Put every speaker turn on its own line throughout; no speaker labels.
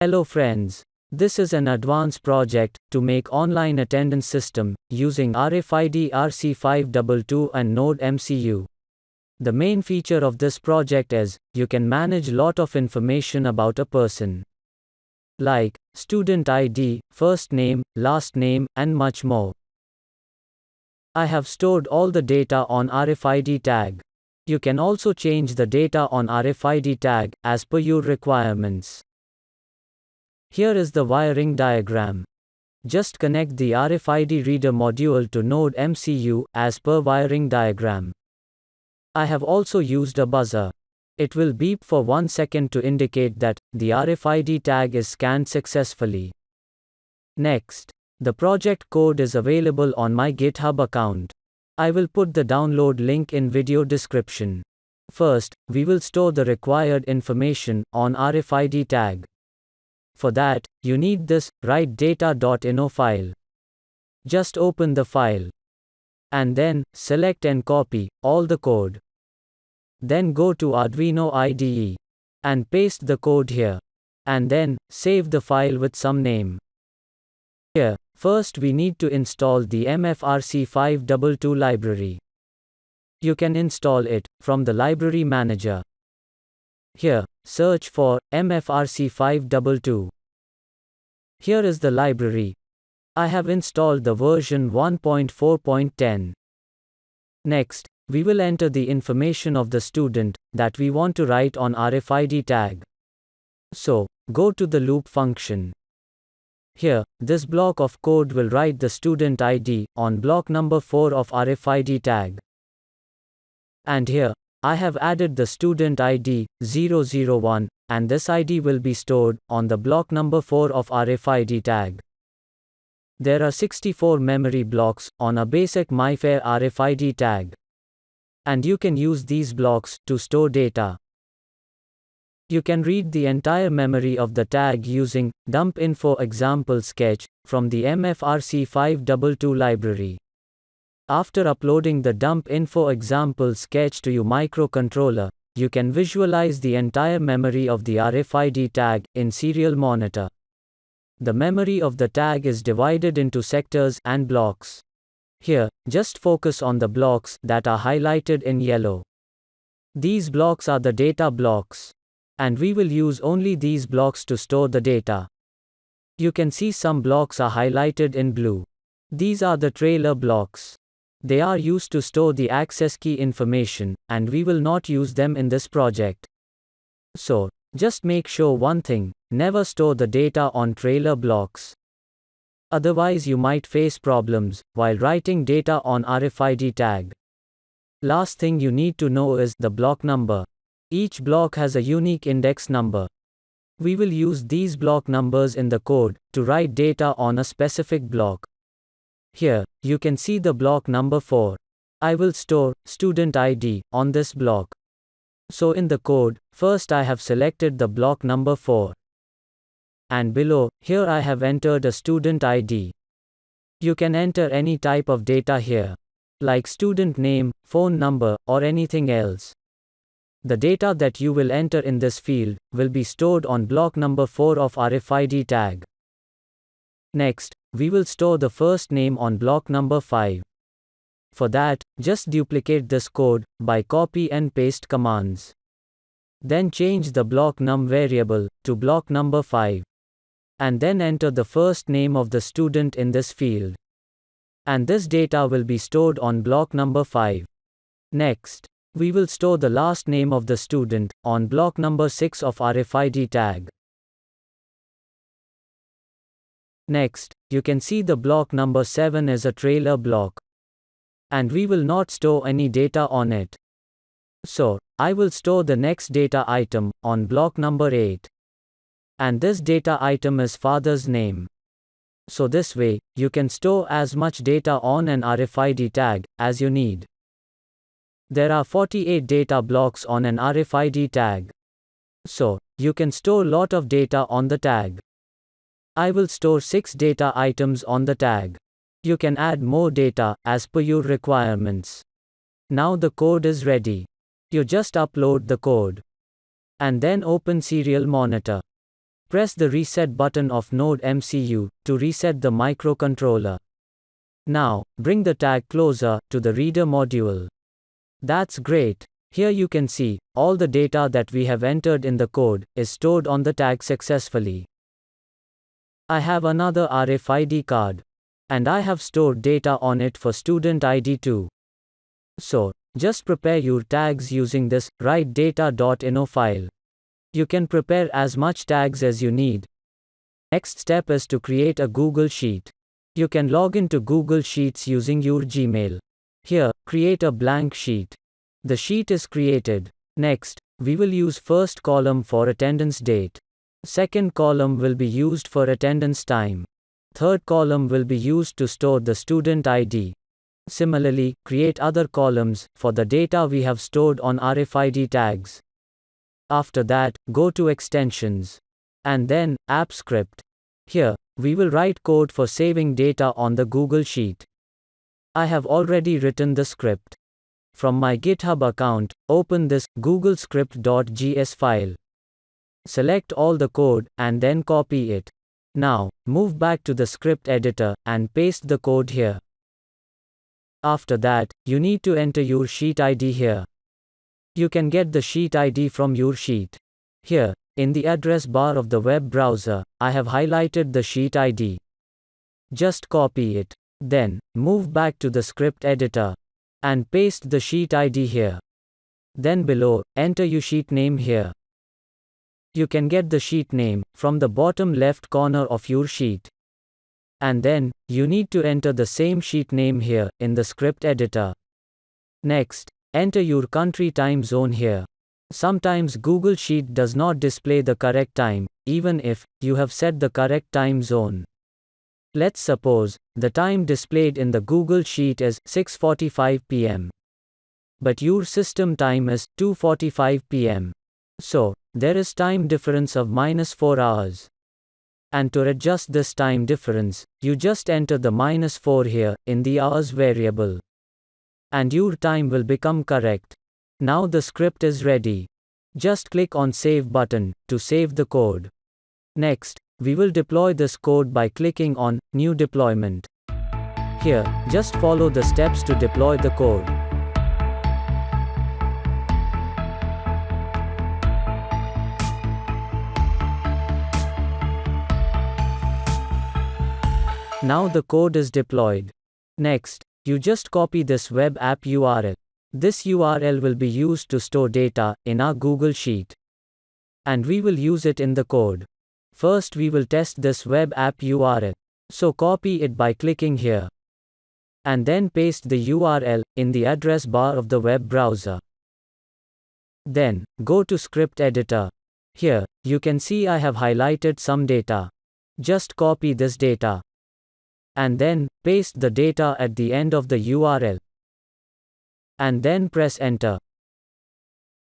Hello friends. This is an advanced project to make online attendance system using RFID RC522 and Node MCU. The main feature of this project is you can manage lot of information about a person, like student ID, first name, last name, and much more. I have stored all the data on RFID tag. You can also change the data on RFID tag as per your requirements. Here is the wiring diagram. Just connect the RFID reader module to Node MCU as per wiring diagram. I have also used a buzzer. It will beep for 1 second to indicate that the RFID tag is scanned successfully. Next, the project code is available on my GitHub account. I will put the download link in video description. First, we will store the required information on RFID tag. For that, you need this write-data.ini file. Just open the file. And then, select and copy all the code. Then go to Arduino IDE. And paste the code here. And then, save the file with some name. Here, first we need to install the MFRC522 library. You can install it from the library manager. Here, search for MFRC522. Here is the library. I have installed the version 1.4.10. Next, we will enter the information of the student that we want to write on RFID tag. So, go to the loop function. Here, this block of code will write the student ID on block number 4 of RFID tag. And here, I have added the student ID 001, and this ID will be stored on the block number 4 of RFID tag. There are 64 memory blocks on a basic MyFair RFID tag. And you can use these blocks to store data. You can read the entire memory of the tag using dump info example sketch from the MFRC522 library. After uploading the dump info example sketch to your microcontroller, you can visualize the entire memory of the RFID tag in serial monitor. The memory of the tag is divided into sectors and blocks. Here, just focus on the blocks that are highlighted in yellow. These blocks are the data blocks. And we will use only these blocks to store the data. You can see some blocks are highlighted in blue. These are the trailer blocks. They are used to store the access key information, and we will not use them in this project. So, just make sure one thing, never store the data on trailer blocks. Otherwise you might face problems while writing data on RFID tag. Last thing you need to know is the block number. Each block has a unique index number. We will use these block numbers in the code to write data on a specific block. Here, you can see the block number 4. I will store student ID on this block. So in the code, first I have selected the block number 4. And below, here I have entered a student ID. You can enter any type of data here, like student name, phone number, or anything else. The data that you will enter in this field will be stored on block number 4 of RFID tag. Next, we will store the first name on block number 5. For that, just duplicate this code by copy and paste commands. Then change the block num variable to block number 5. And then enter the first name of the student in this field. And this data will be stored on block number 5. Next, we will store the last name of the student on block number 6 of RFID tag. Next, you can see the block number 7 is a trailer block. And we will not store any data on it. So, I will store the next data item on block number 8. And this data item is father's name. So this way, you can store as much data on an RFID tag as you need. There are 48 data blocks on an RFID tag. So, you can store lot of data on the tag. I will store 6 data items on the tag. You can add more data as per your requirements. Now the code is ready. You just upload the code. And then open Serial Monitor. Press the reset button of Node MCU to reset the microcontroller. Now, bring the tag closer to the reader module. That's great. Here you can see, all the data that we have entered in the code is stored on the tag successfully. I have another RFID card. And I have stored data on it for student ID too. So, just prepare your tags using this write-data.ini file. You can prepare as much tags as you need. Next step is to create a Google Sheet. You can log into Google Sheets using your Gmail. Here, create a blank sheet. The sheet is created. Next, we will use first column for attendance date. Second column will be used for attendance time. Third column will be used to store the student ID. Similarly, create other columns for the data we have stored on RFID tags. After that, go to Extensions. And then, App Script. Here, we will write code for saving data on the Google Sheet. I have already written the script. From my GitHub account, open this googlescript.js file. Select all the code, and then copy it. Now, move back to the script editor, and paste the code here. After that, you need to enter your sheet ID here. You can get the sheet ID from your sheet. Here, in the address bar of the web browser, I have highlighted the sheet ID. Just copy it. Then, move back to the script editor. And paste the sheet ID here. Then below, enter your sheet name here. You can get the sheet name from the bottom left corner of your sheet. And then, you need to enter the same sheet name here in the script editor. Next, enter your country time zone here. Sometimes Google Sheet does not display the correct time, even if you have set the correct time zone. Let's suppose the time displayed in the Google Sheet is 6:45 p.m. But your system time is 2:45 p.m. So, there is time difference of -4 hours. And to adjust this time difference, you just enter the -4 here in the hours variable. And your time will become correct. Now the script is ready. Just click on Save button to save the code. Next, we will deploy this code by clicking on New Deployment. Here, just follow the steps to deploy the code. Now the code is deployed. Next, you just copy this web app URL. This URL will be used to store data in our Google Sheet. And we will use it in the code. First we will test this web app URL. So copy it by clicking here. And then paste the URL in the address bar of the web browser. Then, go to script editor. Here, you can see I have highlighted some data. Just copy this data. And then, paste the data at the end of the URL. And then press enter.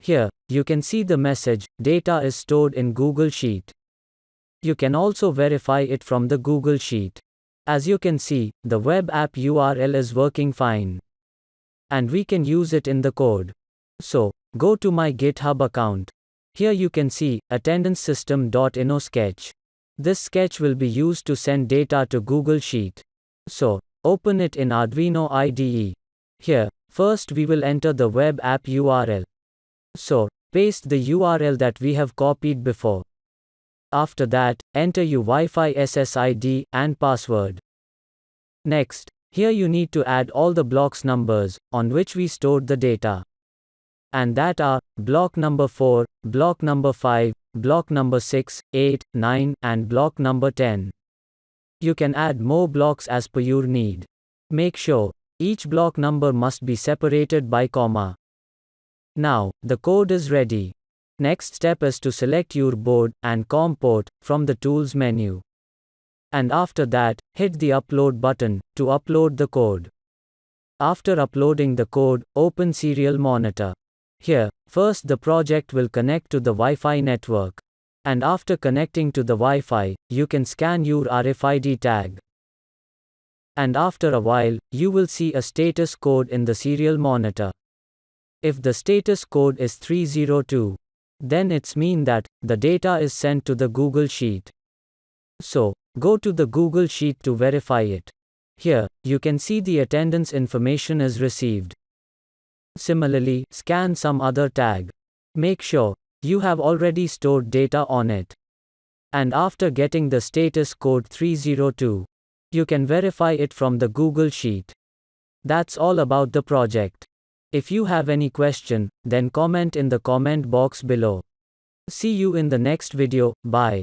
Here, you can see the message, data is stored in Google Sheet. You can also verify it from the Google Sheet. As you can see, the web app URL is working fine. And we can use it in the code. So, go to my GitHub account. Here you can see, attendancesystem.ini sketch. This sketch will be used to send data to Google Sheet. So, open it in Arduino IDE. Here, first we will enter the web app URL. So, paste the URL that we have copied before. After that, enter your Wi-Fi SSID and password. Next, here you need to add all the blocks numbers on which we stored the data. And that are block number 4, block number 5, block number 6, 8, 9, and block number 10. You can add more blocks as per your need. Make sure each block number must be separated by comma. Now, the code is ready. Next step is to select your board and COM port from the Tools menu. And after that, hit the Upload button to upload the code. After uploading the code, open Serial Monitor. Here, first the project will connect to the Wi-Fi network. And after connecting to the Wi-Fi, you can scan your RFID tag. And after a while, you will see a status code in the Serial Monitor. If the status code is 302, then it's mean that the data is sent to the Google Sheet. So, go to the Google Sheet to verify it. Here, you can see the attendance information is received. Similarly, scan some other tag. Make sure you have already stored data on it. And after getting the status code 302, you can verify it from the Google Sheet. That's all about the project. If you have any question, then comment in the comment box below. See you in the next video. Bye.